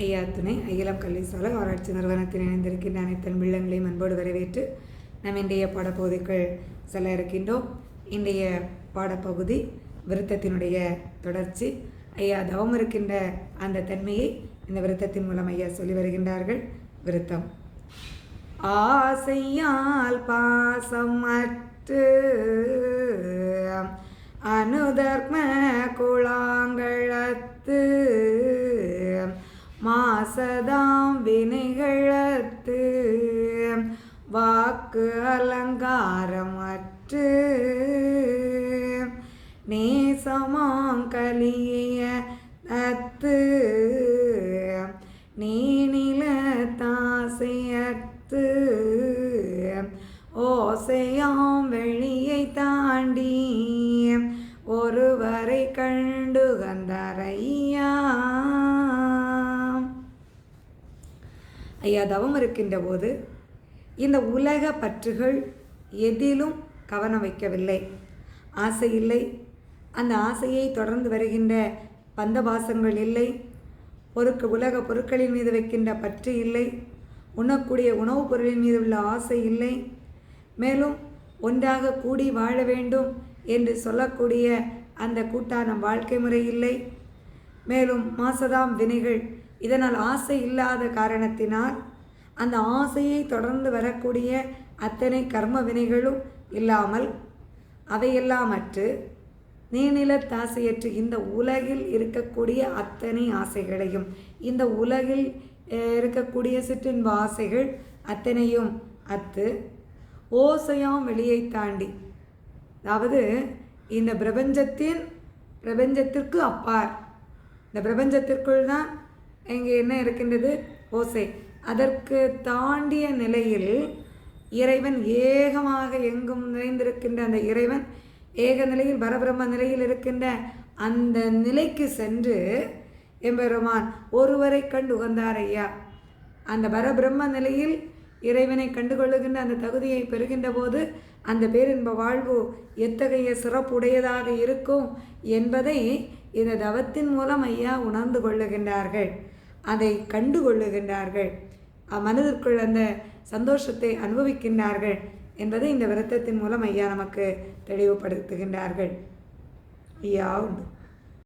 ஐயா துணை அகிலம் கல்வி சாலை ஆராய்ச்சி நிறுவனத்தில் இணைந்திருக்கின்ற அனைத்து உள்ளங்களையும் அன்போடு வரவேற்று நாம் இன்றைய பாடப்பகுதிக்குள் செல்ல இருக்கின்றோம். இன்றைய பாடப்பகுதி விருத்தத்தினுடைய தொடர்ச்சி. ஐயா தவம் இருக்கின்ற அந்த தன்மையை இந்த விருத்தத்தின் மூலம் ஐயா சொல்லி வருகின்றார்கள். விருத்தம்: ஆசையால் பாசமற்று அனுதர்ம குளாங்களத்து மாசதாம் வினைகளத்து வாக்கு அலங்காரமற்று நேசமாம் கலிய அத்து நீநில தாசையத்து ஓசையாம் வெளியை தாண்டி ஒருவரை கண்டு கந்தரையா. ஐயா தவம் இருக்கின்ற போது இந்த உலக பற்றுகள் எதிலும் கவனம் வைக்கவில்லை. ஆசை இல்லை. அந்த ஆசையை தொடர்ந்து வருகின்ற பந்தபாசங்கள் இல்லை. உலக பொருட்களின் மீது வைக்கின்ற பற்று இல்லை. உண்ணக்கூடிய உணவுப் பொருளின் மீது உள்ள ஆசை இல்லை. மேலும் ஒன்றாக கூடி வாழ வேண்டும் என்று சொல்லக்கூடிய அந்த கூட்டான வாழ்க்கை முறை இல்லை. மேலும் மாசதாம் வினைகள், இதனால் ஆசை இல்லாத காரணத்தினால் அந்த ஆசையை தொடர்ந்து வரக்கூடிய அத்தனை கர்ம வினைகளும் இல்லாமல் அவையெல்லாமற்று நீநிலத்தாசையற்று இந்த உலகில் இருக்கக்கூடிய அத்தனை ஆசைகளையும், இந்த உலகில் இருக்கக்கூடிய சிற்றின்ப ஆசைகள் அத்தனையும் அத்து ஓசையாம் வெளியை தாண்டி, அதாவது இந்த பிரபஞ்சத்திற்கு அப்பார், இந்த பிரபஞ்சத்திற்குள் தான் இங்கே என்ன இருக்கின்றது? ஓசை. அதற்கு தாண்டிய நிலையில் இறைவன் ஏகமாக எங்கும் நிறைந்திருக்கின்ற அந்த இறைவன் ஏக நிலையில் பரபிரம்ம நிலையில் இருக்கின்ற அந்த நிலைக்கு சென்று எம்பெருமான் ஒருவரை கண்டு உகந்தார் ஐயா. அந்த பரபிரம்ம நிலையில் இறைவனை கண்டுகொள்ளுகின்ற அந்த தகுதியை பெறுகின்ற போது அந்த பேரின்ப வாழ்வு எத்தகைய சிறப்புடையதாக இருக்கும் என்பதை இந்த தவத்தின் மூலம் ஐயா உணர்ந்து கொள்ளுகின்றார்கள், அதை கண்டு கொள்ளுகின்றார்கள், மனதிற்குள் அந்த சந்தோஷத்தை அனுபவிக்கின்றார்கள் என்பதை இந்த விருத்தத்தின் மூலம் ஐயா நமக்கு தெளிவுபடுத்துகின்றார்கள். ஐயா உண்டு.